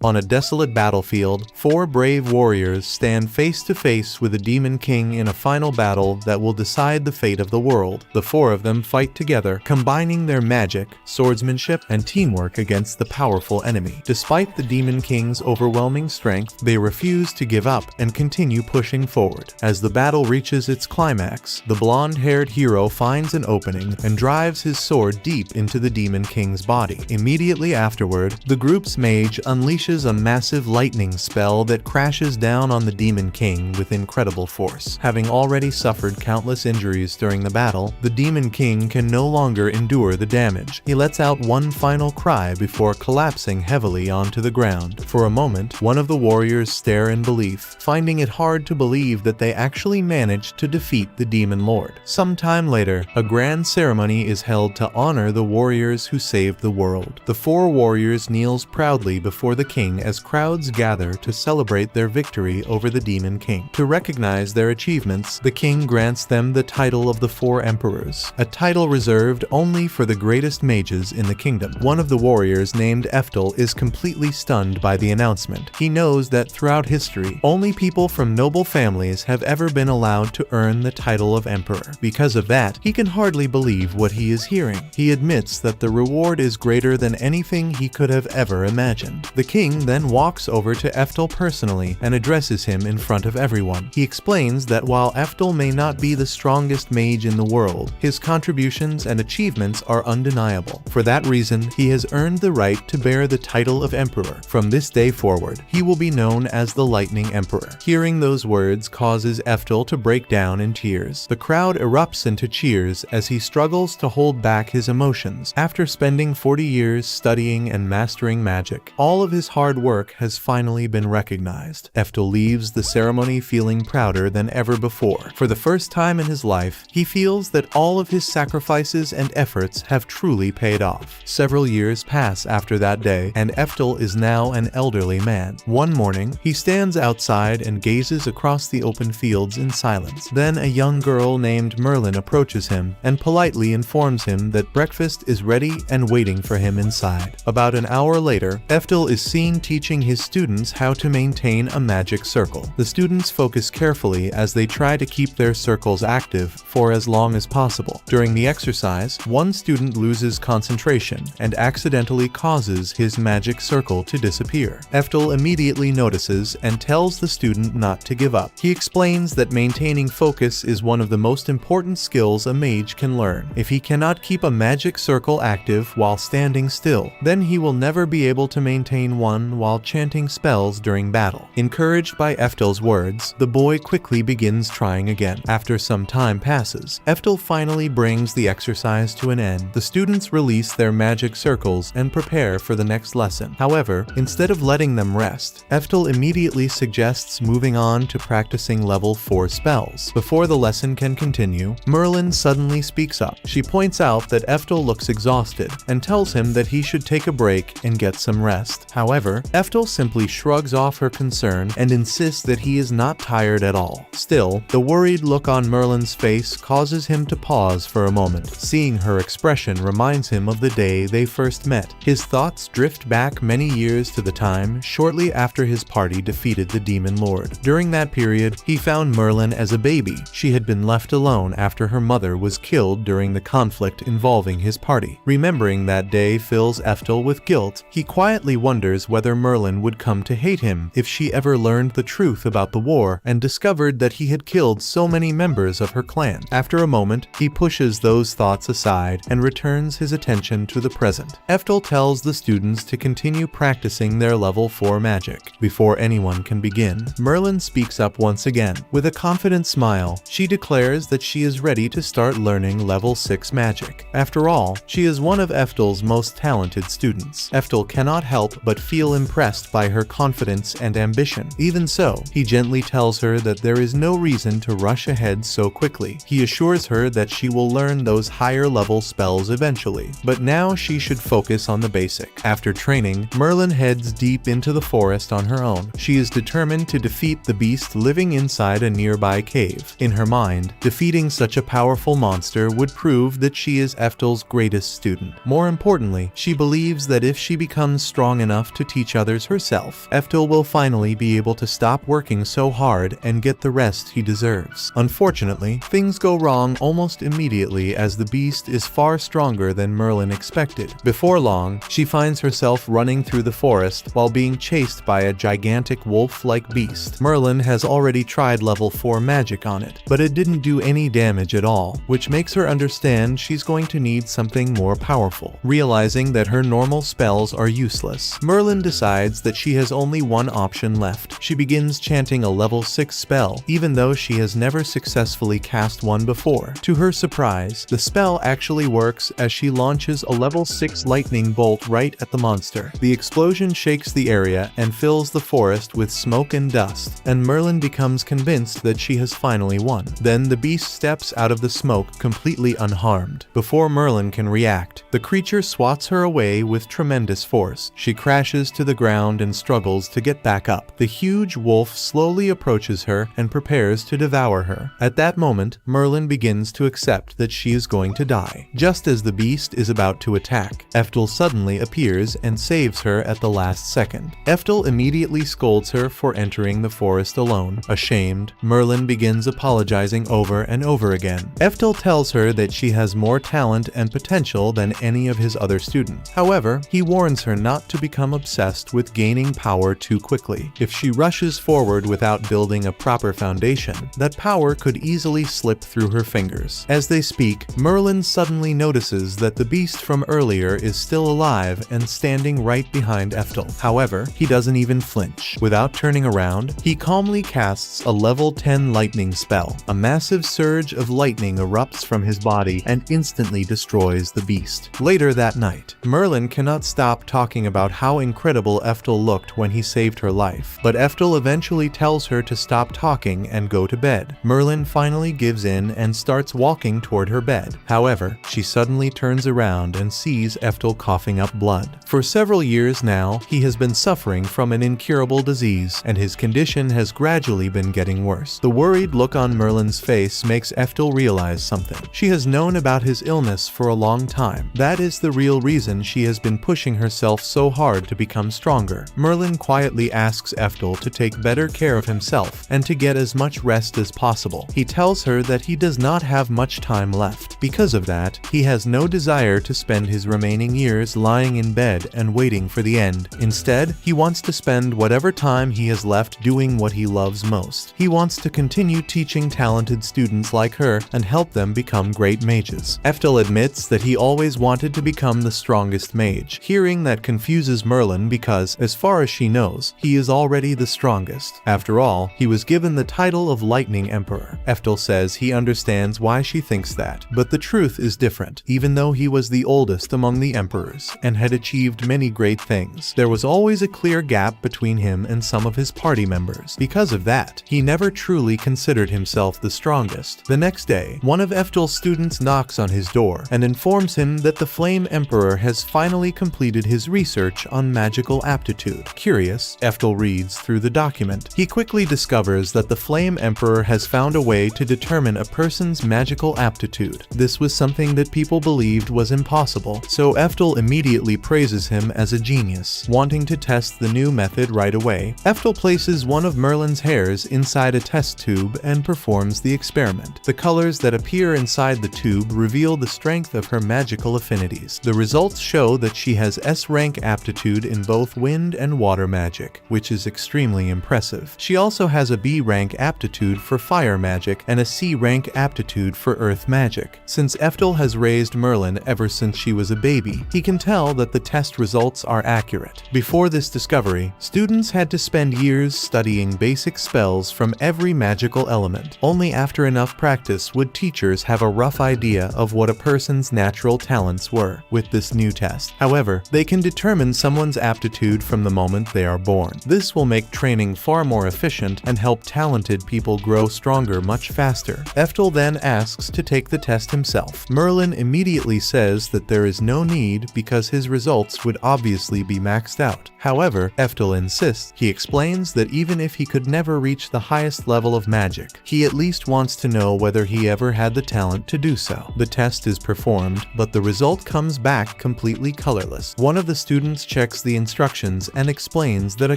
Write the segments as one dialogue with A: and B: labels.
A: On a desolate battlefield, 4 brave warriors stand face to face with a demon king in a final battle that will decide the fate of the world. The 4 of them fight together, combining their magic, swordsmanship, and teamwork against the powerful enemy. Despite the demon king's overwhelming strength, they refuse to give up and continue pushing forward. As the battle reaches its climax, the blonde-haired hero finds an opening and drives his sword deep into the demon king's body. Immediately afterward, the group's mage unleashes a massive lightning spell that crashes down on the Demon King with incredible force. Having already suffered countless injuries during the battle, the Demon King can no longer endure the damage. He lets out one final cry before collapsing heavily onto the ground. For a moment, one of the warriors stare in belief, finding it hard to believe that they actually managed to defeat the Demon Lord. Sometime later, a grand ceremony is held to honor the warriors who saved the world. The 4 warriors kneels proudly before the king as crowds gather to celebrate their victory over the Demon King. To recognize their achievements, the king grants them the title of the 4 emperors, a title reserved only for the greatest mages in the kingdom. One of the warriors, named Ephtal, is completely stunned by the announcement. He knows that throughout history, only people from noble families have ever been allowed to earn the title of emperor. Because of that, he can hardly believe what he is hearing. He admits that the reward is greater than anything he could have ever imagined. The king then walks over to Ephtal personally and addresses him in front of everyone. He explains that while Ephtal may not be the strongest mage in the world, his contributions and achievements are undeniable. For that reason, he has earned the right to bear the title of emperor. From this day forward, he will be known as the Lightning Emperor. Hearing those words causes Ephtal to break down in tears. The crowd erupts into cheers as he struggles to hold back his emotions. After spending 40 years studying and mastering magic, all of his hard work has finally been recognized. Ephtal leaves the ceremony feeling prouder than ever before. For the first time in his life, he feels that all of his sacrifices and efforts have truly paid off. Several years pass after that day, and Ephtal is now an elderly man. One morning, he stands outside and gazes across the open fields in silence. Then a young girl named Merlin approaches him and politely informs him that breakfast is ready and waiting for him inside. About an hour later, Ephtal is seen teaching his students how to maintain a magic circle. The students focus carefully as they try to keep their circles active for as long as possible. During the exercise, one student loses concentration and accidentally causes his magic circle to disappear. Ephtal immediately notices and tells the student not to give up. He explains that maintaining focus is one of the most important skills a mage can learn. If he cannot keep a magic circle active while standing still, then he will never be able to maintain one while chanting spells during battle. Encouraged by Ephtal's words, the boy quickly begins trying again. After some time passes, Ephtal finally brings the exercise to an end. The students release their magic circles and prepare for the next lesson. However, instead of letting them rest, Ephtal immediately suggests moving on to practicing level 4 spells. Before the lesson can continue, Merlin suddenly speaks up. She points out that Ephtal looks exhausted and tells him that he should take a break and get some rest. However, Ephtal simply shrugs off her concern and insists that he is not tired at all. Still, the worried look on Merlin's face causes him to pause for a moment. Seeing her expression reminds him of the day they first met. His thoughts drift back many years to the time shortly after his party defeated the Demon Lord. During that period, he found Merlin as a baby. She had been left alone after her mother was killed during the conflict involving his party. Remembering that day fills Ephtal with guilt. He quietly wonders whether Merlin would come to hate him if she ever learned the truth about the war and discovered that he had killed so many members of her clan. After a moment, he pushes those thoughts aside and returns his attention to the present. Ephtal tells the students to continue practicing their level 4 magic. Before anyone can begin, Merlin speaks up once again. With a confident smile, she declares that she is ready to start learning level 6 magic. After all, she is one of Ephtal's most talented students. Ephtal cannot help but feel impressed by her confidence and ambition. Even so, he gently tells her that there is no reason to rush ahead so quickly. He assures her that she will learn those higher level spells eventually, but now she should focus on the basic. After training, Merlin heads deep into the forest on her own. She is determined to defeat the beast living inside a nearby cave. In her mind, defeating such a powerful monster would prove that she is Ephtal's greatest student. More importantly, she believes that if she becomes strong enough to teach others herself, Ephtal will finally be able to stop working so hard and get the rest he deserves. Unfortunately, things go wrong almost immediately as the beast is far stronger than Merlin expected. Before long, she finds herself running through the forest while being chased by a gigantic wolf-like beast. Merlin has already tried level 4 magic on it, but it didn't do any damage at all, which makes her understand she's going to need something more powerful. Realizing that her normal spells are useless, Merlin decides that she has only one option left. She begins chanting a level 6 spell, even though she has never successfully cast one before. To her surprise, the spell actually works as she launches a level 6 lightning bolt right at the monster. The explosion shakes the area and fills the forest with smoke and dust, and Merlin becomes convinced that she has finally won. Then the beast steps out of the smoke completely unharmed. Before Merlin can react, the creature swats her away with tremendous force. She crashes to the ground and struggles to get back up. The huge wolf slowly approaches her and prepares to devour her. At that moment, Merlin begins to accept that she is going to die. Just as the beast is about to attack, Ephtal suddenly appears and saves her at the last second. Ephtal immediately scolds her for entering the forest alone. Ashamed, Merlin begins apologizing over and over again. Ephtal tells her that she has more talent and potential than any of his other students. However, he warns her not to become obsessed with gaining power too quickly. If she rushes forward without building a proper foundation, that power could easily slip through her fingers. As they speak, Merlin suddenly notices that the beast from earlier is still alive and standing right behind Ephtal. However, he doesn't even flinch. Without turning around, he calmly casts a level 10 lightning spell. A massive surge of lightning erupts from his body and instantly destroys the beast. Later that night, Merlin cannot stop talking about how incredible Ephtal looked when he saved her life, but Ephtal eventually tells her to stop talking and go to bed. Merlin finally gives in and starts walking toward her bed. However, she suddenly turns around and sees Ephtal coughing up blood. For several years now, he has been suffering from an incurable disease, and his condition has gradually been getting worse. The worried look on Merlin's face makes Ephtal realize something. She has known about his illness for a long time. That is the real reason she has been pushing herself so hard to become stronger. Merlin quietly asks Ephtal to take better care of himself and to get as much rest as possible. He tells her that he does not have much time left. Because of that, he has no desire to spend his remaining years lying in bed and waiting for the end. Instead, he wants to spend whatever time he has left doing what he loves most. He wants to continue teaching talented students like her and help them become great mages. Ephtal admits that he always wanted to become the strongest mage. Hearing that confuses Merlin because, as far as she knows, he is already the strongest. After all, he was given the title of Lightning Emperor. Ephtal says he understands why she thinks that, but the truth is different. Even though he was the oldest among the emperors and had achieved many great things, there was always a clear gap between him and some of his party members. Because of that, he never truly considered himself the strongest. The next day, one of Ephtal's students knocks on his door and informs him that the Flame Emperor has finally completed his research on magical aptitude. Curious, Ephtal reads through the document. He quickly discovers that the Flame Emperor has found a way to determine a person's magical aptitude. This was something that people believed was impossible, so Ephtal immediately praises him as a genius, wanting to test the new method right away. Ephtal places one of Merlin's hairs inside a test tube and performs the experiment. The colors that appear inside the tube reveal the strength of her magical affinities. The results show that she has S-rank aptitude in both wind and water magic, which is extremely impressive. She also has a B-rank aptitude for fire magic and a C-rank aptitude for earth magic. Since Ephtal has raised Merlin ever since she was a baby, he can tell that the test results are accurate. Before this discovery, students had to spend years studying basic spells from every magical element. Only after enough practice would teachers have a rough idea of what a person's natural talents were. With this new test, however, they can determine someone's aptitude from the moment they are born. This will make training far more efficient and help talented people grow stronger much faster. Ephtal then asks to take the test himself. Merlin immediately says that there is no need because his results would obviously be maxed out. However, Ephtal insists. He explains that even if he could never reach the highest level of magic, he at least wants to know whether he ever had the talent to do so. The test is performed, but the result comes back completely colorless. One of the students checks the instructions and explains that a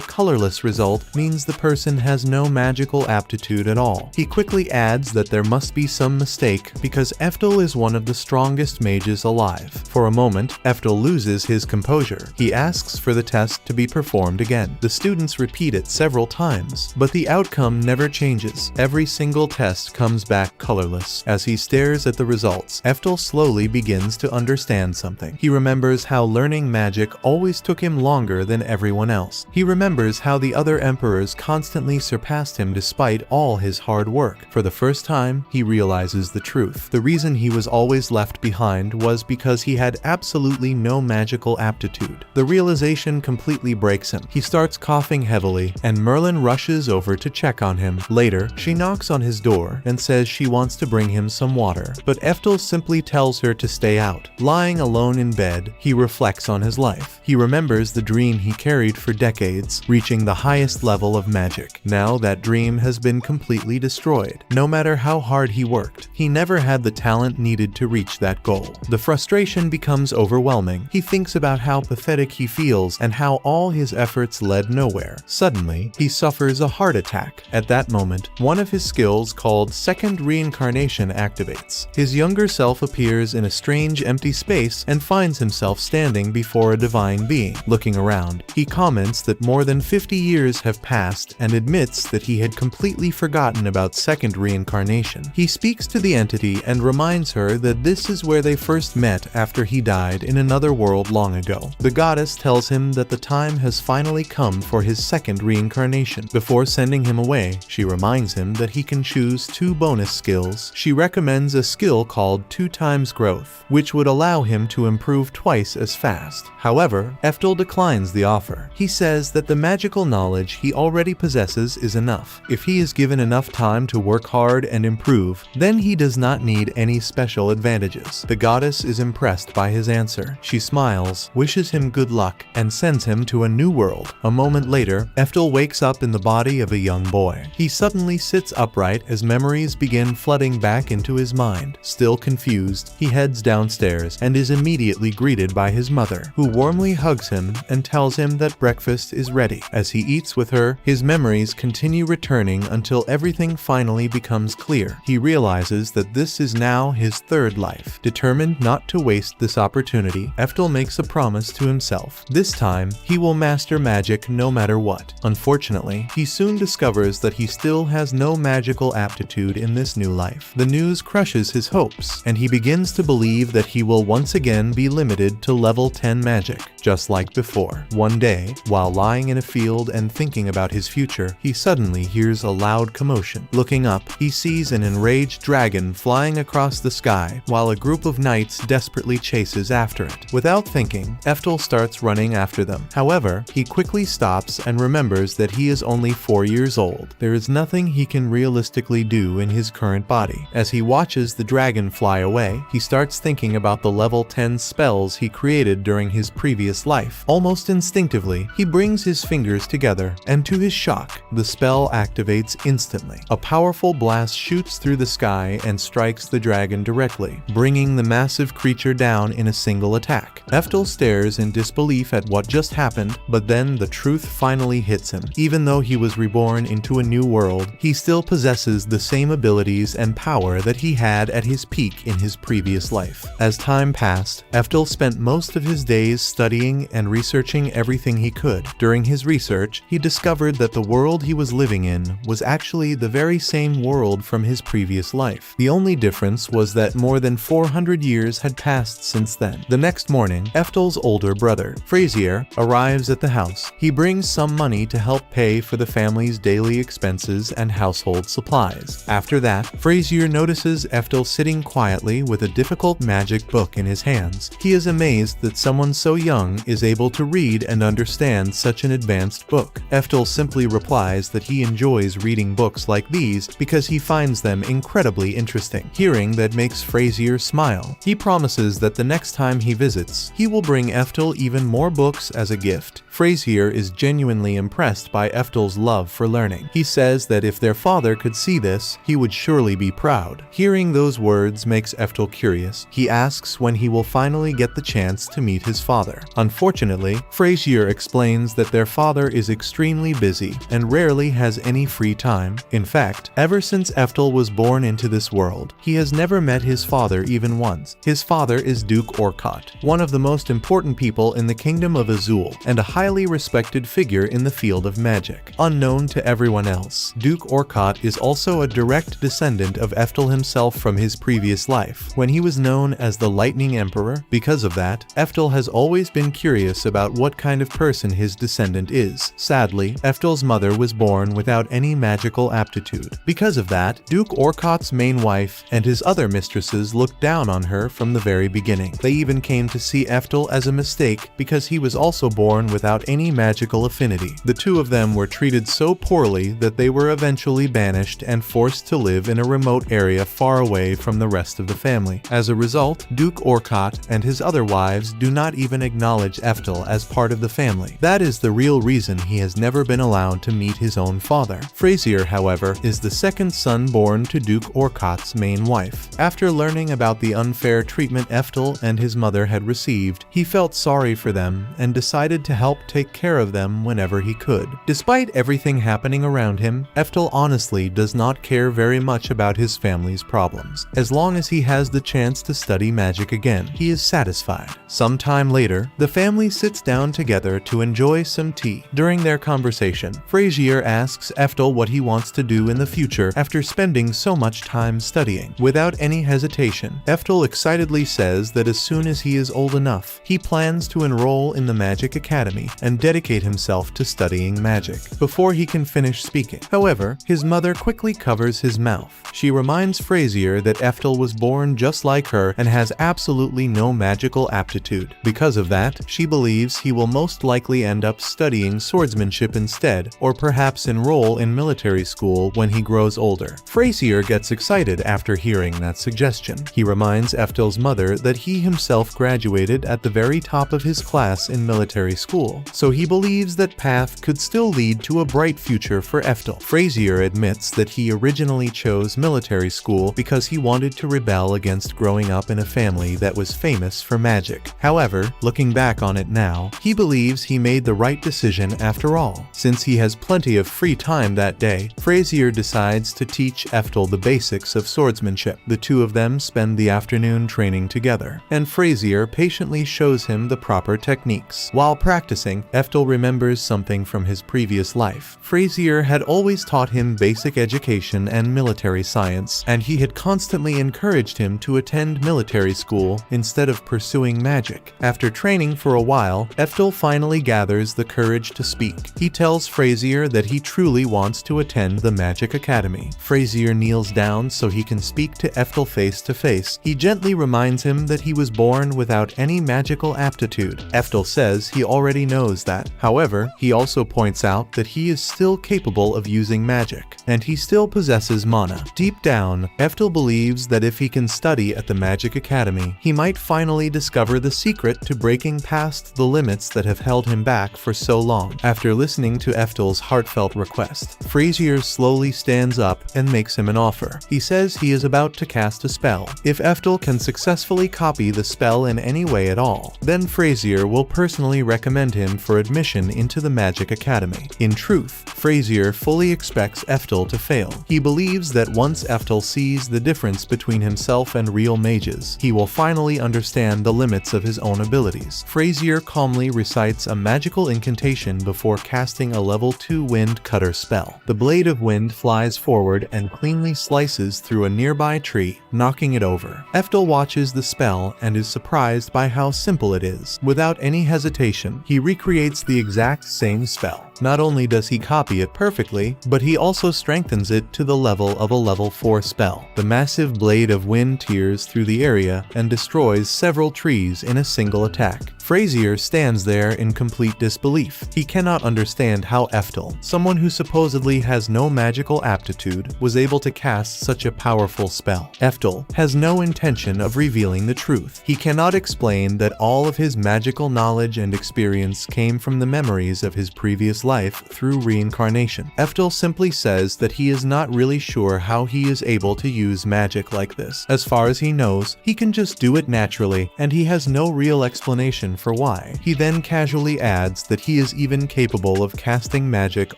A: colorless result means the person has no magical aptitude at all. He quickly adds that there must be some mistake because Ephtal is one of the strongest mages alive. For a moment, Ephtal loses his composure. He asks for the test to be performed again. The students repeat it several times, but the outcome never changes. Every single test comes back colorless. As he stares at the results, Ephtal slowly begins to understand something. He remembers how learning magic always took him longer than everyone else. He remembers how the other emperors constantly surpassed him despite all his hard work. For the first time, he realizes the truth. The reason he was always left behind was because he had absolutely no magical aptitude. The realization completely breaks him. He starts coughing heavily, and Merlin rushes over to check on him. Later, she knocks on his door and says she wants to bring him some water, but Ephtal simply tells her to stay out. Lying alone in bed, he reflects on his life. He remembers the dream he carried for decades, reaching the highest level of magic. Now that dream has been completely destroyed. No matter how hard he worked, he never had the talent needed to reach that goal. The frustration becomes overwhelming. He thinks about how pathetic he feels and how all his efforts led nowhere. Suddenly, he suffers a heart attack. At that moment, one of his skills called Second Reincarnation activates. His younger self appears in a strange empty space and finds himself standing before a divine being. Looking around, he comments that more than 50 years have passed and admits that he had completely forgotten about Second Reincarnation. He speaks to the entity and reminds her that this is where they first met after he died in another world long ago. The goddess tells him that the time has finally come for his second reincarnation. Before sending him away, she reminds him that he can choose 2 bonus skills. She recommends a skill called 2 times growth, which would allow him to improve twice as fast. However, Ephtal declines the offer. He says that the magical knowledge he already possesses is enough. If he is given enough time to work hard and improve, then he does not need any special advantages. The goddess is impressed by his answer. She smiles, wishes him good luck, and sends him to a new world. A moment later, Ephtal wakes up in the body of a young boy. He suddenly sits upright as memories begin flooding back into his mind. Still confused, he heads downstairs and is immediately greeted by his mother, who warmly hugs him and tells him that breakfast is ready. As he eats with her, his memories continue returning until everything finally becomes clear. He realizes that this is now his third life. Determined not to waste this opportunity, Ephtal makes a promise to himself. This time, he will master magic no matter what. Unfortunately, he soon discovers that he still has no magical aptitude in this new life. The news crushes his hopes, and he begins to believe that he will once again be limited to level 10 magic, just like before. One day, while lying in a field and thinking about his future, he suddenly hears a loud commotion. Looking up, he sees an enraged dragon flying across the sky, while a group of knights desperately chases after it. Without thinking, Ephtal starts running after them. However, he quickly stops and remembers that he is only 4 years old. There is nothing he can realistically do in his current body. As he watches the dragon fly away, he starts thinking about the level 10 spells he created during his previous life. Almost instinctively, he brings his fingers together, and to his shock, the spell activates instantly. A powerful blast shoots through the sky and strikes the dragon directly, bringing the massive creature down in a single attack. Ephtal stares in disbelief at what just happened, but then the truth finally hits him. Even though he was reborn into a new world, he still possesses the same abilities and power that he had at his peak in his previous life. As time passed, Ephtal spent most of his days studying and researching everything he could. During his research, he discovered that the world he was living in was actually the very same world from his previous life. The only difference was that more than 400 years had passed since then. The next morning, Ephtal's older brother, Frazier, arrives at the house. He brings some money to help pay for the family's daily expenses and household supplies. After that, Frazier notices Ephtal sitting quietly with a difficult magic book in his hands. He is amazed that someone so young is able to read and understand such an advanced book. Ephtal simply replies that he enjoys reading books like these because he finds them incredibly interesting. Hearing that makes Frazier smile. He promises that the next time he visits, he will bring Ephtal even more books as a gift. Frazier is genuinely impressed by Ephtal's love for learning. He says that if their father could see this, he would surely be proud. Hearing those words makes Ephtal curious. He asks when he will finally get the chance to meet his father. Unfortunately, Frazier explains that their father is extremely busy and rarely has any free time. In fact, ever since Ephtal was born into this world, he has never met his father even once. His father is Duke Orcott, one of the most important people in the Kingdom of Azul and a highly respected figure in the field of magic. Unknown to everyone else, Duke Orcott is also a direct descendant of Ephtal himself from his previous life, when he was known as the Lightning Emperor. Because of that, Ephtal has always been curious about what kind of person his descendant is. Sadly, Ephtal's mother was born without any magical aptitude. Because of that, Duke Orcott's main wife and his other mistresses looked down on her from the very beginning. They even came to see Ephtal as a mistake because he was also born without any magical affinity. The two of them were treated so poorly that they were eventually banished and forced to live in a remote area far away from the rest of the family. As a result, Duke Orcott and his other wives do not even acknowledge Ephtal as part of the family. That is the real reason he has never been allowed to meet his own father. Frazier, however, is the second son born to Duke Orcott's main wife. After learning about the unfair treatment Ephtal and his mother had received, he felt sorry for them and decided to help take care of them whenever he could. Despite everything happening around him, Ephtal honestly does not care very much about his family's problems. As long as he has the chance to study magic again, he is satisfied. Sometime later, the family sits down together to enjoy some tea. During their conversation, Frazier asks Ephtal what he wants to do in the future after spending so much time studying. Without any hesitation, Ephtal excitedly says that as soon as he is old enough, he plans to enroll in the Magic Academy and dedicate himself to studying magic. Before he can finish speaking, however, his mother quickly covers his mouth. She reminds Frazier that Ephtal was born just like her and has absolutely no magical aptitude. Because of that, she believes he will most likely end up studying swordsmanship instead, or perhaps enroll in military school when he grows older. Frazier gets excited after hearing that suggestion. He reminds Ephtal's mother that he himself graduated at the very top of his class in military school, so he believes that path could still lead to a bright future for Ephtal. Frazier admits that he originally chose military school because he wanted to rebel against growing up in a family that was famous for magic. However, looking back on it now, he believes he made the right decision after all. Since he has plenty of free time that day, Frazier decides to teach Ephtal the basics of swordsmanship. The two of them spend the afternoon training together, and Frazier patiently shows him the proper techniques. While practicing, Ephtal remembers something from his previous life. Frazier had always taught him basic education and military science, and he had constantly encouraged him to attend military school instead of pursuing magic. After training for a while, Ephtal finally gathers the courage to speak. He tells Frazier that he truly wants to attend the Magic Academy. Frazier kneels down so he can speak to Ephtal face to face. He gently reminds him that he was born without any magical aptitude. Ephtal says he already knows that. However, he also points out that he is still capable of using magic, and he still possesses mana. Deep down, Ephtal believes that if he can study at the Magic Academy, he might finally discover the secret to breaking past the limits that have held him back for so long. After listening to Ephtal's heartfelt request, Frazier slowly stands up and makes him an offer. He says he is about to cast a spell. If Ephtal can successfully copy the spell in any way at all, then Frazier will personally recommend him for admission into the Magic Academy. In truth, Frazier fully expects Ephtal to fail. He believes that once Ephtal sees the difference between himself and real mages, he will finally understand the limits of his own abilities. Frazier calmly recites a magical incantation before casting a level 2 wind cutter spell. The blade of wind flies forward and cleanly slices through a nearby tree, knocking it over. Ephtal watches the spell and is surprised by how simple it is. Without any hesitation, he recreates the exact same spell. Not only does he copy it perfectly, but he also strengthens it to the level of a level 4 spell. The massive blade of wind tears through the area and destroys several trees in a single attack. Frazier stands there in complete disbelief. He cannot understand how Ephtal, someone who supposedly has no magical aptitude, was able to cast such a powerful spell. Ephtal has no intention of revealing the truth. He cannot explain that all of his magical knowledge and experience came from the memories of his previous life through reincarnation. Ephtal simply says that he is not really sure how he is able to use magic like this. As far as he knows, he can just do it naturally, and he has no real explanation for why. He then casually adds that he is even capable of casting magic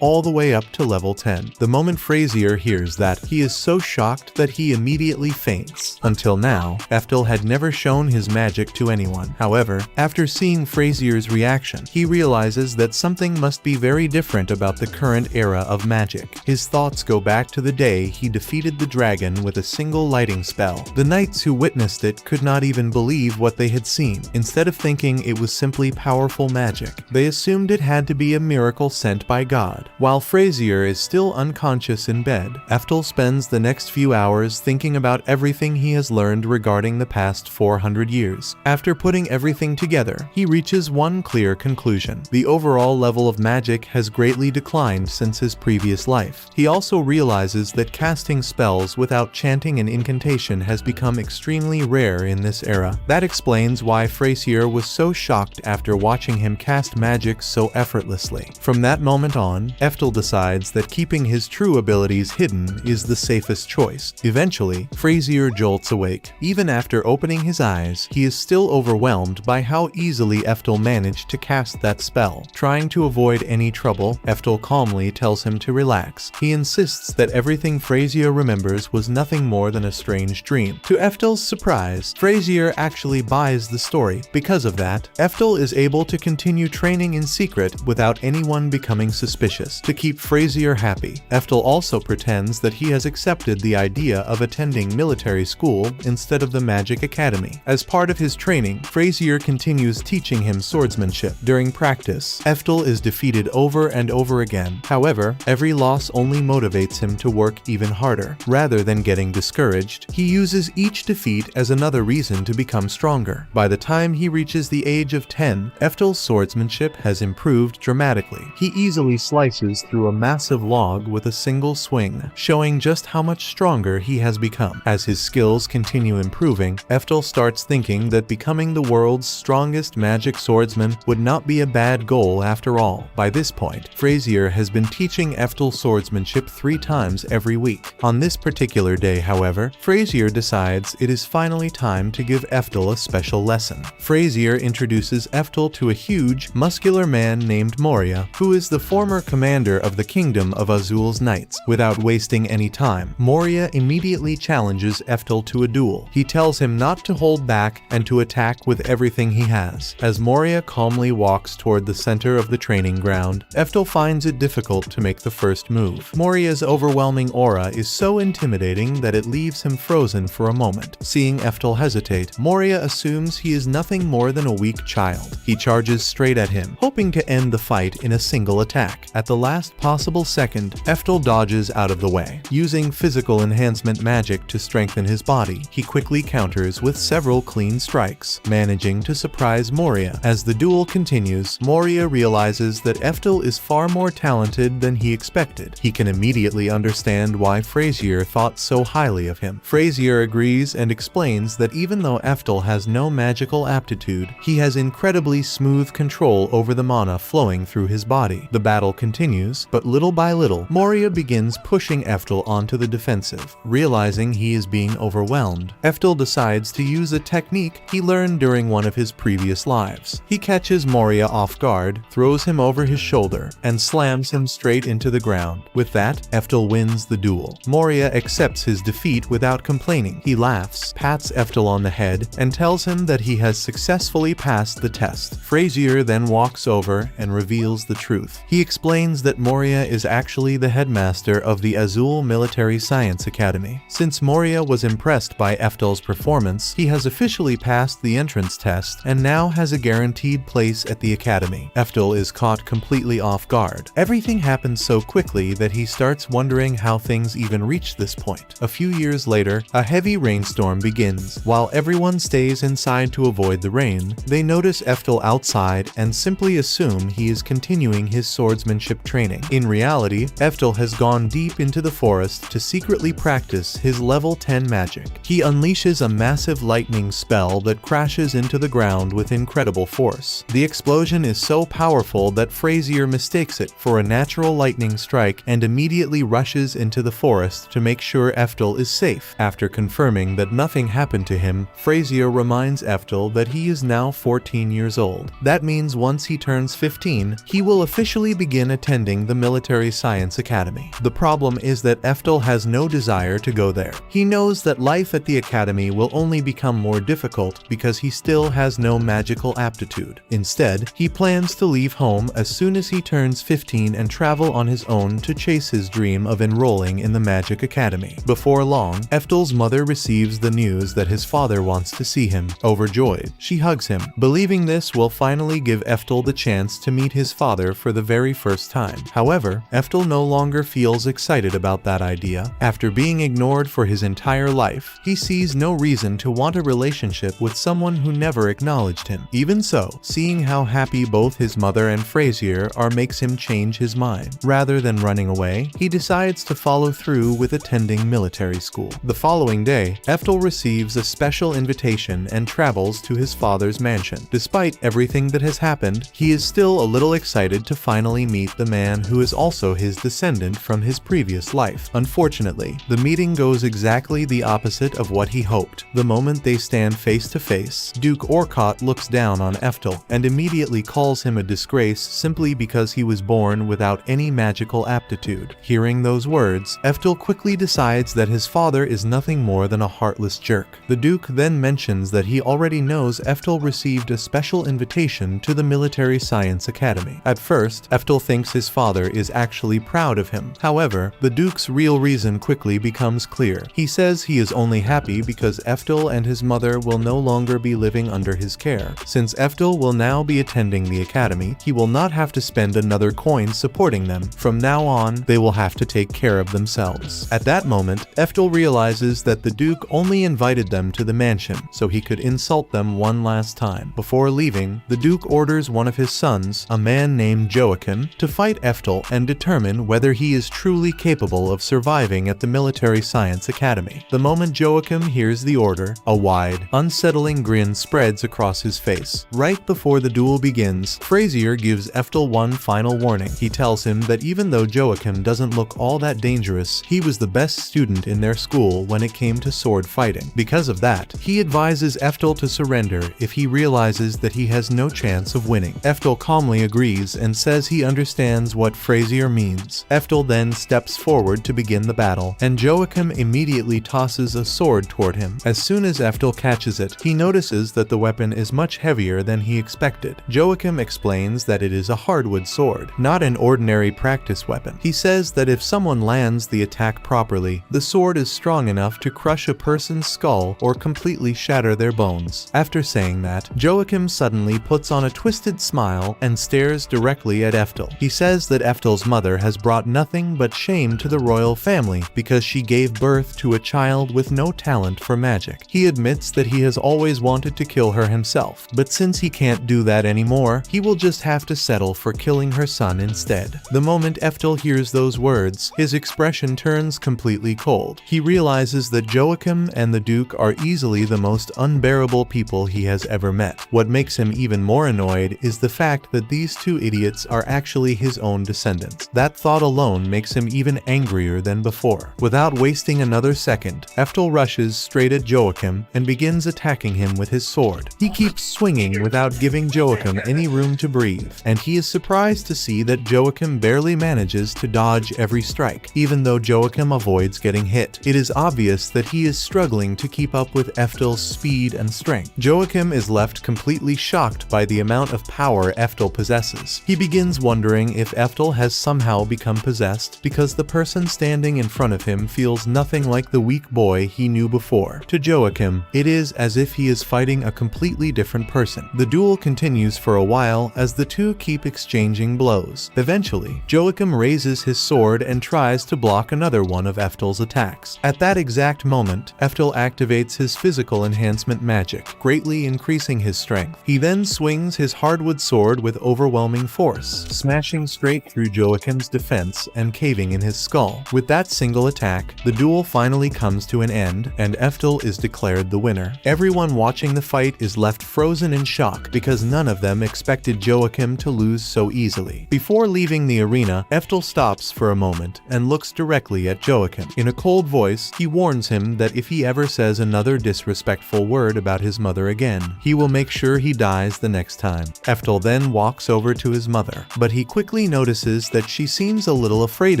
A: all the way up to level 10. The moment Frazier hears that, he is so shocked that he immediately faints. Until now, Ephtal had never shown his magic to anyone. However, after seeing Frazier's reaction, he realizes that something must be very different about the current era of magic. His thoughts go back to the day he defeated the dragon with a single lighting spell. The knights who witnessed it could not even believe what they had seen. Instead of thinking it was simply powerful magic, they assumed it had to be a miracle sent by God. While Frazier is still unconscious in bed, Ephtal spends the next few hours thinking about everything he has learned regarding the past 400 years. After putting everything together, he reaches one clear conclusion. The overall level of magic has greatly declined since his previous life. He also realizes that casting spells without chanting an incantation has become extremely rare in this era. That explains why Frazier was so shocked after watching him cast magic so effortlessly. From that moment on, Ephtal decides that keeping his true abilities hidden is the safest choice. Eventually, Frazier jolts awake. Even after opening his eyes, he is still overwhelmed by how easily Ephtal managed to cast that spell. Trying to avoid any trouble, Ephtal calmly tells him to relax. He insists that everything Frazier remembers was nothing more than a strange dream. To Ephtal's surprise, Frazier actually buys the story. Because of that, Ephtal is able to continue training in secret without anyone becoming suspicious. To keep Frazier happy, Ephtal also pretends that he has accepted the idea of attending military school instead of the magic academy. As part of his training, Frazier continues teaching him swordsmanship. During practice, Ephtal is defeated over and over again. However, every loss only motivates him to work even harder. Rather than getting discouraged, he uses each defeat as another reason to become stronger. By the time he reaches the age of 10, Ephtal's swordsmanship has improved dramatically. He easily slices through a massive log with a single swing, showing just how much stronger he has become. As his skills continue improving, Ephtal starts thinking that becoming the world's strongest magic swordsman would not be a bad goal after all. By this point, Frazier has been teaching Ephtal swordsmanship 3 times every week. On this particular day, however, Frazier decides it is finally time to give Ephtal a special lesson. Frazier introduces Ephtal to a huge, muscular man named Moria, who is the former commander of the kingdom of Azul's knights. Without wasting any time, Moria immediately challenges Ephtal to a duel. He tells him not to hold back and to attack with everything he has. As Moria calmly walks toward the center of the training ground, Ephtal finds it difficult to make the first move. Moria's overwhelming aura is so intimidating that it leaves him frozen for a moment. Seeing Ephtal hesitate, Moria assumes he is nothing more than a weak child. He charges straight at him, hoping to end the fight in a single attack. At the last possible second, Ephtal dodges out of the way. Using physical enhancement magic to strengthen his body, he quickly counters with several clean strikes, managing to surprise Moria. As the duel continues, Moria realizes that Ephtal is far more talented than he expected. He can immediately understand why Frazier thought so highly of him. Frazier agrees and explains that even though Ephtal has no magical aptitude, he has incredibly smooth control over the mana flowing through his body. The battle continues, but little by little, Moria begins pushing Ephtal onto the defensive. Realizing he is being overwhelmed, Ephtal decides to use a technique he learned during one of his previous lives. He catches Moria off guard, throws him over his shoulder, and slams him straight into the ground. With that, Ephtal wins the duel. Moria accepts his defeat without complaining. He laughs, pats Ephtal on the head, and tells him that he has successfully passed the test. Frazier then walks over and reveals the truth. He explains that Moria is actually the headmaster of the Azul Military Science Academy. Since Moria was impressed by Ephtal's performance, he has officially passed the entrance test and now has a guaranteed place at the academy. Ephtal is caught completely off guard. Everything happens so quickly that he starts wondering how things even reached this point. A few years later, a heavy rainstorm begins. While everyone stays inside to avoid the rain, they They notice Ephtal outside and simply assume he is continuing his swordsmanship training. In reality, Ephtal has gone deep into the forest to secretly practice his level 10 magic. He unleashes a massive lightning spell that crashes into the ground with incredible force. The explosion is so powerful that Frazier mistakes it for a natural lightning strike and immediately rushes into the forest to make sure Ephtal is safe. After confirming that nothing happened to him, Frazier reminds Ephtal that he is now 14 years old. That means once he turns 15, he will officially begin attending the Military Science Academy. The problem is that Ephtal has no desire to go there. He knows that life at the academy will only become more difficult because he still has no magical aptitude. Instead, he plans to leave home as soon as he turns 15 and travel on his own to chase his dream of enrolling in the Magic Academy. Before long, Ephtal's mother receives the news that his father wants to see him. Overjoyed, she hugs him, believing this will finally give Ephtal the chance to meet his father for the very first time. However, Ephtal no longer feels excited about that idea. After being ignored for his entire life, he sees no reason to want a relationship with someone who never acknowledged him. Even so, seeing how happy both his mother and Frazier are makes him change his mind. Rather than running away, he decides to follow through with attending military school. The following day, Ephtal receives a special invitation and travels to his father's mansion. Despite everything that has happened, he is still a little excited to finally meet the man who is also his descendant from his previous life. Unfortunately, the meeting goes exactly the opposite of what he hoped. The moment they stand face to face, Duke Orcott looks down on Ephtal and immediately calls him a disgrace simply because he was born without any magical aptitude. Hearing those words, Ephtal quickly decides that his father is nothing more than a heartless jerk. The Duke then mentions that he already knows Ephtal received a special invitation to the Military Science Academy. At first, Ephtal thinks his father is actually proud of him. However, the Duke's real reason quickly becomes clear. He says he is only happy because Ephtal and his mother will no longer be living under his care. Since Ephtal will now be attending the academy, he will not have to spend another coin supporting them. From now on, they will have to take care of themselves. At that moment, Ephtal realizes that the Duke only invited them to the mansion so he could insult them one last time. Before leaving, the Duke orders one of his sons, a man named Joachim, to fight Ephtal and determine whether he is truly capable of surviving at the Military Science Academy. The moment Joachim hears the order, a wide, unsettling grin spreads across his face. Right before the duel begins, Frazier gives Ephtal one final warning. He tells him that even though Joachim doesn't look all that dangerous, he was the best student in their school when it came to sword fighting. Because of that, he advises Ephtal to surrender if he realizes that he has no chance of winning. Ephtal calmly agrees and says he understands what Frazier means. Ephtal then steps forward to begin the battle, and Joachim immediately tosses a sword toward him. As soon as Ephtal catches it, he notices that the weapon is much heavier than he expected. Joachim explains that it is a hardwood sword, not an ordinary practice weapon. He says that if someone lands the attack properly, the sword is strong enough to crush a person's skull or completely shatter their bones. After saying that, Joachim suddenly puts on a twisted smile and stares directly at Ephtal. He says that Ephtal's mother has brought nothing but shame to the royal family because she gave birth to a child with no talent for magic. He admits that he has always wanted to kill her himself, but since he can't do that anymore, he will just have to settle for killing her son instead. The moment Ephtal hears those words, his expression turns completely cold. He realizes that Joachim and the Duke are easily the most unbearable people he has ever met. What makes him even more annoyed is the fact that these two idiots are actually his own descendants. That thought alone makes him even angrier than before. Without wasting another second, Ephtal rushes straight at Joachim and begins attacking him with his sword. He keeps swinging without giving Joachim any room to breathe, and he is surprised to see that Joachim barely manages to dodge every strike, even though Joachim avoids getting hit. It is obvious that he is struggling to keep up with Ephtal's speed and strength. Joachim is left completely shocked by the amount of power Ephtal possesses. He begins wondering if Ephtal has somehow become possessed because the person standing in front of him feels nothing like the weak boy he knew before. To Joachim, it is as if he is fighting a completely different person. The duel continues for a while as the two keep exchanging blows. Eventually, Joachim raises his sword and tries to block another one of Ephtal's attacks. At that exact moment, Ephtal activates his physical enhancement magic, greatly increasing his strength. He then swings his hardwood sword with overwhelming force, smashing straight through Joachim's defense and caving in his skull. With that single attack, the duel finally comes to an end, and Ephtal is declared the winner. Everyone watching the fight is left frozen in shock because none of them expected Joachim to lose so easily. Before leaving the arena, Ephtal stops for a moment and looks directly at Joachim. In a cold voice, he warns him that if he ever says another disrespectful word about his mother again, he will make sure he dies the next time. Ephtal then walks over to his mother, but he quickly notices that she seems a little afraid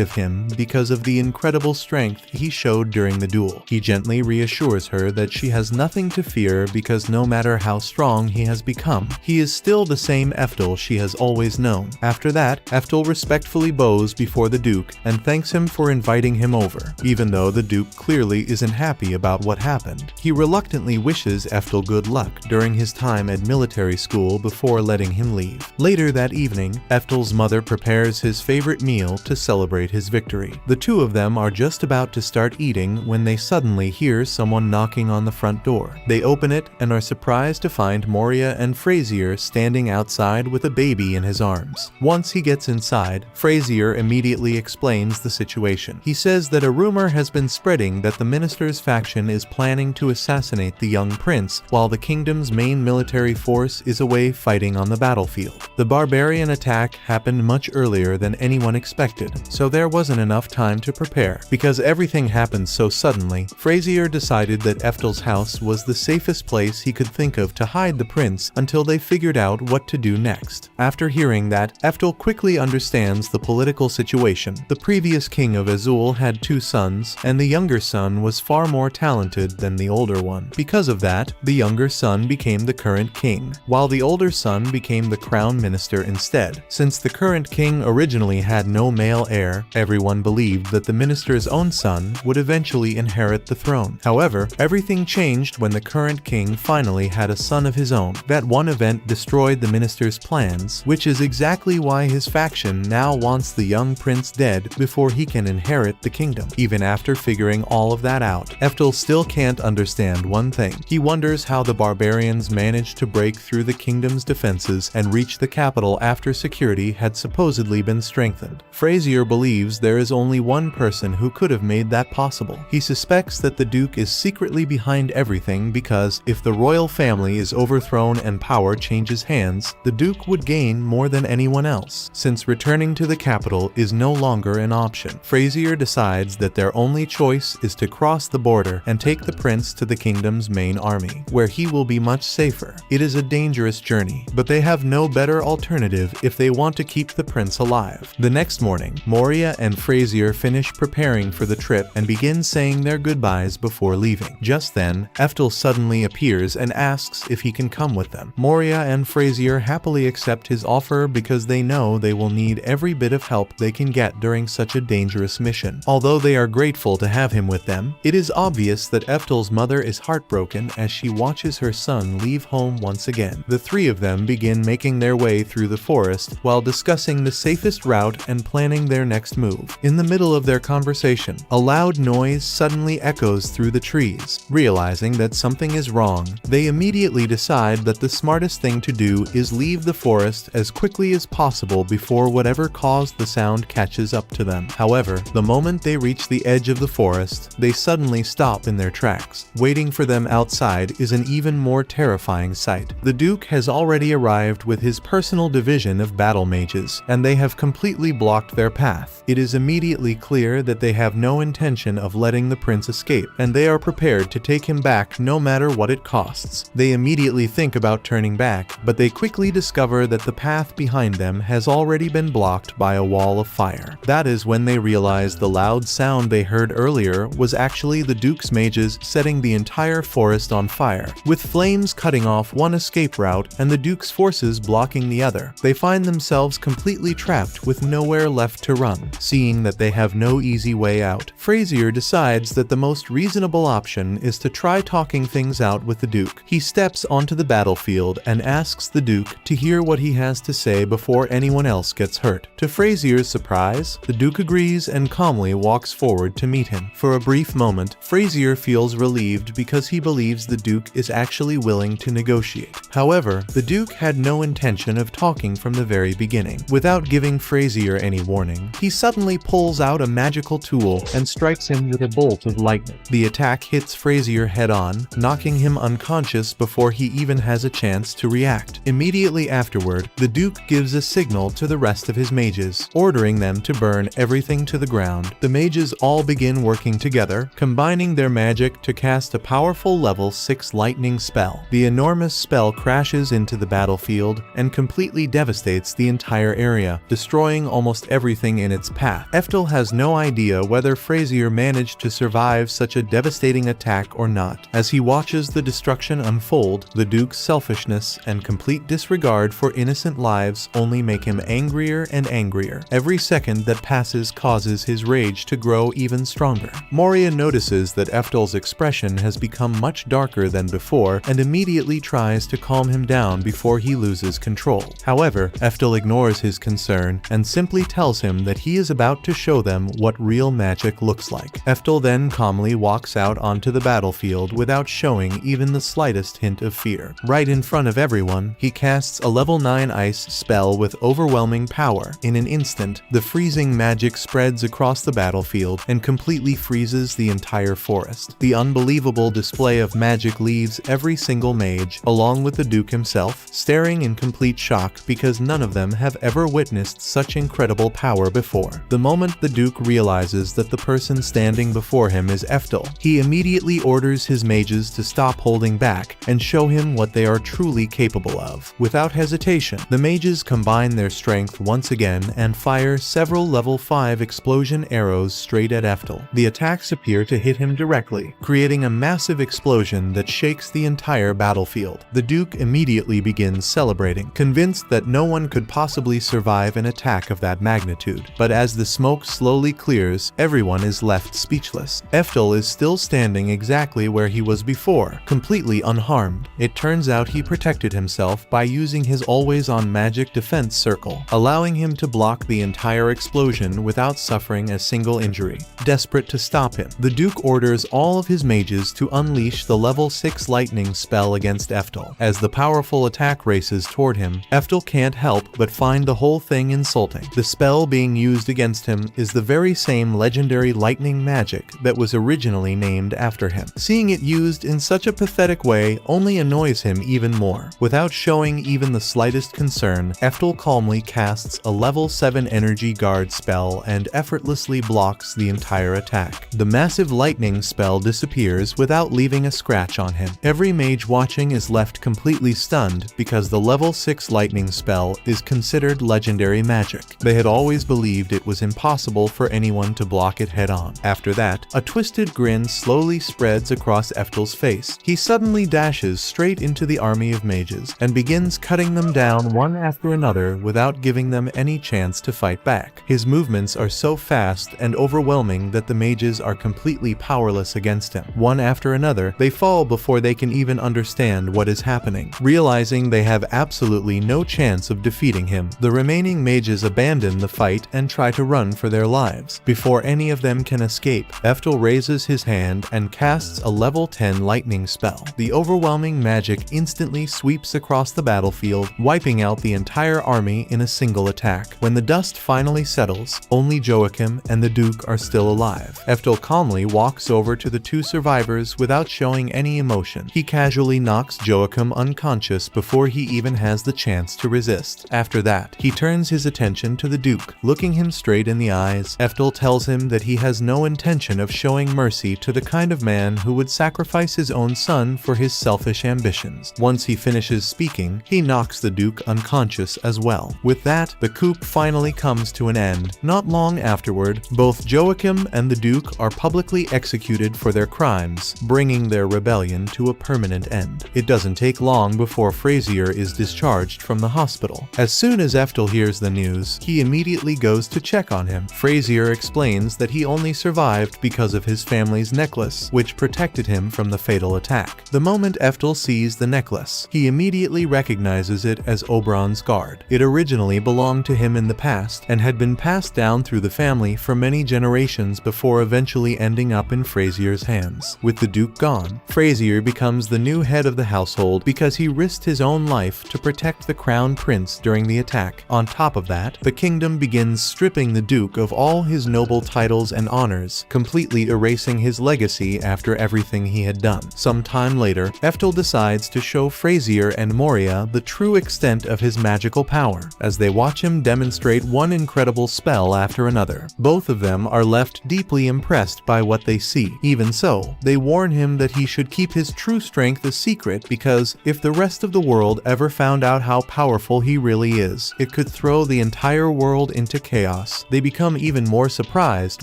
A: of him because of the incredible strength he showed during the duel. He gently reassures her that she has nothing to fear because no matter how strong he has become, he is still the same Ephtal she has always known. After that, Ephtal respectfully bows before the Duke and thanks him for inviting him over, even though the Duke clearly isn't happy about what happened. He reluctantly wishes Ephtal good luck during his time at military school before letting him leave. Later that evening, Ephtal's mother prepares his favorite meal to celebrate his victory. The two of them are just about to start eating when they suddenly hear someone knocking on the front door. They open it and are surprised to find Moria and Frazier standing outside with a baby in his arms. Once he gets inside, Frazier immediately explains the situation. He says that a rumor has been spreading that the minister's faction is planning to assassinate the young prince while the kingdom's main military force is away fighting on the battlefield. The barbarian attack happened much earlier than anyone expected, so there wasn't enough time to prepare. Because everything happened so suddenly, Frazier decided that Ephtal's house was the safest place he could think of to hide the prince until they figured out what to do next. After hearing that, Ephtal quickly understands the political situation. The previous king of Azul had two sons, and the younger son was far more talented than the older one. Because of that, the younger son became the current king, while the older son became the crown minister instead. Since the current king originally had no male heir, everyone believed that the minister's own son would eventually inherit the throne. However, everything changed when the current king finally had a son of his own. That one event destroyed the minister's plans, which is exactly why his faction now wants the young prince dead before he can inherit the kingdom. Even after figuring all of that out, Ephtal still can't understand one thing. He wonders how the barbarians managed to break through the kingdom's defenses and reach the capital after security had supposedly been strengthened. Frazier believes there is only one person who could have made that possible. He suspects that the Duke is secretly behind everything because if the royal family is overthrown and power changes hands, the Duke would gain more than anyone else, since returning to the capital is no longer an option. Frazier decides that their only choice is to cross the border and take the prince to the kingdom's main army, where he will be much safer. It is a dangerous journey, but they have no better alternative if they want to keep the prince alive. The next morning, Moria and Frazier finish preparing for the trip and begin saying their goodbyes before leaving. Just then, Ephtal suddenly appears and asks if he can come with them. Moria and Frazier happily accept his offer because they know they will need every bit of help they can get during such a dangerous mission. Although they are grateful to have him with them, it is obvious that Ephtal's mother is heartbroken as she watches her son leave home once again. The three of them begin making their way through the forest while discussing the safest route and planning their next move. In the middle of their conversation, a loud noise suddenly echoes through the trees. Realizing that something is wrong, they immediately decide that the smartest thing to do is leave the forest as quickly as possible before whatever caused the sound catches up to them. However, the moment they reach the edge of the forest, they suddenly stop in their tracks. Waiting for them outside is an even more terrifying sight. The Duke has already arrived with his personal division of battle mages, and they have completely blocked their path. It is immediately clear that they have no intention of letting the prince escape, and they are prepared to take him back no matter what it costs. They immediately think about turning back, but they quickly discover that the path behind them has already been blocked by a wall of fire. That is when they realize the loud sound they heard earlier was actually the Duke's mages setting the entire forest on fire, with flames cutting off one escape route and the Duke's forces blocking the other. They find themselves completely trapped with nowhere left to run. Seeing that they have no easy way out, Frazier decides that the most reasonable option is to try talking things out with the Duke. He steps onto the battlefield and asks the Duke to hear what he has to say before anyone else gets hurt. To Frazier's surprise, the Duke agrees and calmly walks forward to meet him. For a brief moment, Frazier feels relieved because he believes the Duke is actually willing to to negotiate. However, the Duke had no intention of talking from the very beginning. Without giving Frazier any warning, he suddenly pulls out a magical tool and strikes him with a bolt of lightning. The attack hits Frazier head-on, knocking him unconscious before he even has a chance to react. Immediately afterward, the Duke gives a signal to the rest of his mages, ordering them to burn everything to the ground. The mages all begin working together, combining their magic to cast a powerful level 6 lightning spell. The enormous spell crashes into the battlefield and completely devastates the entire area, destroying almost everything in its path. Ephtal has no idea whether Frazier managed to survive such a devastating attack or not. As he watches the destruction unfold, the Duke's selfishness and complete disregard for innocent lives only make him angrier and angrier. Every second that passes causes his rage to grow even stronger. Moria notices that Ephtal's expression has become much darker than before and immediately tries to calm him down before he loses control. However, Ephtal ignores his concern and simply tells him that he is about to show them what real magic looks like. Ephtal then calmly walks out onto the battlefield without showing even the slightest hint of fear. Right in front of everyone, he casts a level 9 ice spell with overwhelming power. In an instant, the freezing magic spreads across the battlefield and completely freezes the entire forest. The unbelievable display of magic leaves every single mage, along with the Duke himself, staring in complete shock because none of them have ever witnessed such incredible power before. The moment the Duke realizes that the person standing before him is Ephtal, he immediately orders his mages to stop holding back and show him what they are truly capable of. Without hesitation, the mages combine their strength once again and fire several level 5 explosion arrows straight at Ephtal. The attacks appear to hit him directly, creating a massive explosion that shakes the entire battlefield. The Duke immediately begins celebrating, convinced that no one could possibly survive an attack of that magnitude. But as the smoke slowly clears, everyone is left speechless. Ephtal is still standing exactly where he was before, completely unharmed. It turns out he protected himself by using his always-on magic defense circle, allowing him to block the entire explosion without suffering a single injury. Desperate to stop him, the Duke orders all of his mages to unleash the level 6 lightning spell against Ephtal. As the powerful attack races toward him, Ephtal can't help but find the whole thing insulting. The spell being used against him is the very same legendary lightning magic that was originally named after him. Seeing it used in such a pathetic way only annoys him even more. Without showing even the slightest concern, Ephtal calmly casts a level 7 energy guard spell and effortlessly blocks the entire attack. The massive lightning spell disappears without leaving a scratch on him. Every mage watching is left completely stunned because the level 6 lightning spell is considered legendary magic. They had always believed it was impossible for anyone to block it head-on. After that, a twisted grin slowly spreads across Ephtal's face. He suddenly dashes straight into the army of mages and begins cutting them down one after another without giving them any chance to fight back. His movements are so fast and overwhelming that the mages are completely powerless against him. One after another, they fall before they can even understand what is happening. Realizing they have absolutely no chance of defeating him, the remaining mages abandon the fight and try to run for their lives. Before any of them can escape, Ephtal raises his hand and casts a level 10 lightning spell. The overwhelming magic instantly sweeps across the battlefield, wiping out the entire army in a single attack. When the dust finally settles, only Joachim and the Duke are still alive. Ephtal calmly walks over to the two survivors without showing any emotion. He casually knocks Joachim unconscious before he even has the chance to resist. After that, he turns his attention to the Duke. Looking him straight in the eyes, Ephtal tells him that he has no intention of showing mercy to the kind of man who would sacrifice his own son for his selfish ambitions. Once he finishes speaking, he knocks the Duke unconscious as well. With that, the coup finally comes to an end. Not long afterward, both Joachim and the Duke are publicly executed for their crimes, bringing their rebellion to a permanent end. It doesn't take long before Frazier is discharged from the hospital. As soon as Ephtal hears the news, he immediately goes to check on him. Frazier explains that he only survived because of his family's necklace, which protected him from the fatal attack. The moment Ephtal sees the necklace, he immediately recognizes it as Oberon's guard. It originally belonged to him in the past and had been passed down through the family for many generations before eventually ending up in Frazier's hands. With the Duke gone, Frazier becomes the new head of the the household because he risked his own life to protect the crown prince during the attack. On top of that, the kingdom begins stripping the Duke of all his noble titles and honors, completely erasing his legacy after everything he had done. Some time later, Ephtal decides to show Frazier and Moria the true extent of his magical power, as they watch him demonstrate one incredible spell after another. Both of them are left deeply impressed by what they see. Even so, they warn him that he should keep his true strength a secret because if the rest of the world ever found out how powerful he really is, it could throw the entire world into chaos. They become even more surprised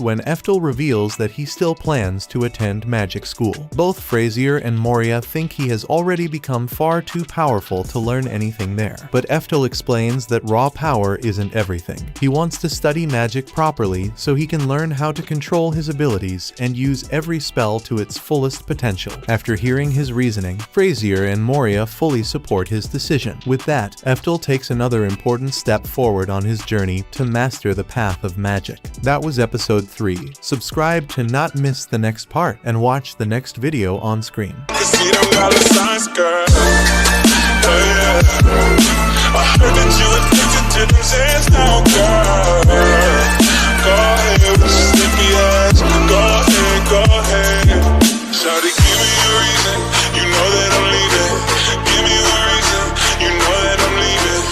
A: when Ephtal reveals that he still plans to attend magic school. Both Frazier and Moria think he has already become far too powerful to learn anything there, but Ephtal explains that raw power isn't everything. He wants to study magic properly so he can learn how to control his abilities and use every spell to its fullest potential. After hearing his reasoning, Frazier and Moria fully support his decision. With that, Ephtal takes another important step forward on his journey to master the path of magic. That was episode 3. Subscribe to not miss the next part and watch the next video on screen.
B: I heard that you